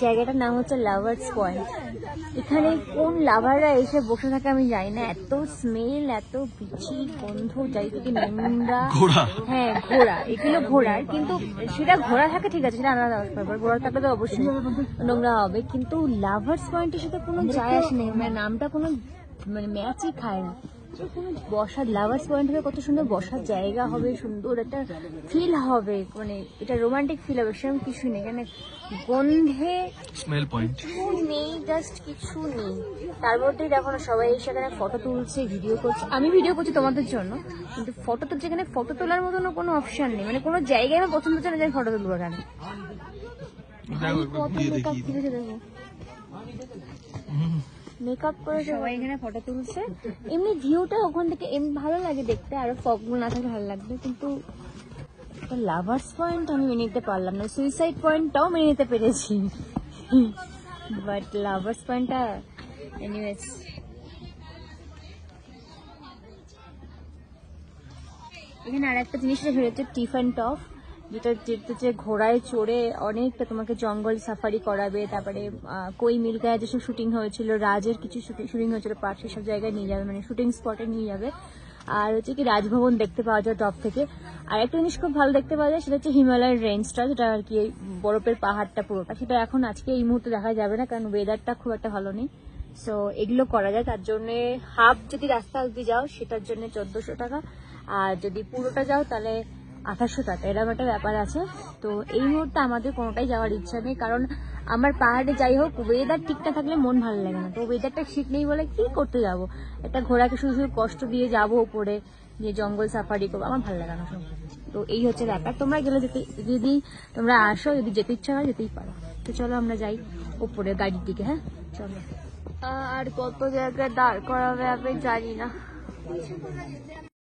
জায়গাটার নাম হচ্ছে লাভার্স পয়েন্ট। এখানে কোন লাভাররা এসে বসে থাকে আমি জানি না, এত স্মেল, এত বিচি গন্ধ, চারিদিকে নোংরা। হ্যাঁ ঘোড়া, এগুলো ঘোড়ার, কিন্তু সেটা ঘোড়া থাকে ঠিক আছে, সেটা আলাদা ব্যাপার, ঘোড়া থাকলে তো অবশ্যই নোংরা হবে, কিন্তু লাভার্স পয়েন্টের সাথে কোনো যায় আসে নেই, মানে নামটা কোনো মানে ম্যাচই খায় না। বসার লাভার্স পয়েন্ট হবে, কত সুন্দর বসার জায়গা হবে, সুন্দর একটা ফিল হবে, মানে এটা রোমান্টিক ফিল হবে, সেরকম কিছু নেই এখানে। গন্ধে স্মেল পয়েন্ট কিছু নেই, জাস্ট কিছু নেই। তার মধ্যেই দেখো না সবাই সেখানে ফটো তুলছে, ভিডিও করছে। আমি ভিডিও করছি তোমাদের জন্য, কিন্তু ফটো তুলছে, এখানে ফটো তোলার মতন কোনো অপশন নেই, মানে কোনো জায়গায় আমার পছন্দ হচ্ছে না যে ফটো তুলবো এখানে। দেখো মেকআপ করে সবাই এখানে ফটো তুলছে। এমনি ভিউটা ওখান থেকে এমনি ভালো লাগে দেখতে, আরো ফগগুলো না থাকলে ভালো লাগবে, কিন্তু লাভার্স পয়েন্ট আমি মেনে নিতে পারলাম না। সুইসাইড পয়েন্টটাও মেনে নিতে পেরেছি, বাট লাভার্স পয়েন্টটা এনিওয়েজ। এখানে আর একটা জিনিস রেখে হচ্ছে টিফান টপ, যেটা হচ্ছে ঘোড়ায় চড়ে অনেকটা তোমাকে জঙ্গল সাফারি করাবে, তারপরে কই মিলকায় যেসব শুটিং হয়েছিল, রাজের কিছু শুটিং হয়েছিল পার্ট, সেসব জায়গায় নিয়ে যাবে, মানে শুটিং স্পটে নিয়ে যাবে। আর হচ্ছে কি রাজভবন দেখতে পাওয়া যায় টপ থেকে। আর একটা জিনিস খুব ভালো দেখতে পাওয়া যায়, সেটা হচ্ছে হিমালয়ের রেঞ্জটা, যেটা আর কি বরফের পাহাড়টা পুরোটা, সেটা এখন আজকে এই মুহূর্তে দেখা যাবে না, কারণ ওয়েদারটা খুব একটা ভালো নেই। সো এগুলো করা যায়, তার জন্য হাফ যদি রাস্তা অব্দি যাও সেটার জন্য 1400 টাকা, আর যদি পুরোটা যাও তাহলে 2800 টাকা, এরকম একটা ব্যাপার আছে। তো এই মুহূর্তে আমাদের কোনোটাই যাওয়ার ইচ্ছা নেই, কারণ আমার পাহাড়ে যাই হোক ওয়েদার ঠিকঠাক থাকলে মন ভালো লাগে না, তো ওয়েদারটা ঠিক নেই বলে কি করতে যাব, একটা ঘোড়াকে শুধু শুধু কষ্ট দিয়ে যাবো উপরে, যে জঙ্গল সাফারি করবো, আমার ভালো লাগে না সব। তো এই হচ্ছে ব্যাপার, তোমরা গেলে যদি তোমরা আসো, যদি যেতে ইচ্ছা হয় যেতেই পারো। তো চলো আমরা যাই উপরে গাড়ির দিকে। হ্যাঁ চলো। আর কত জায়গায় দাঁড় করাবে আমি জানি না।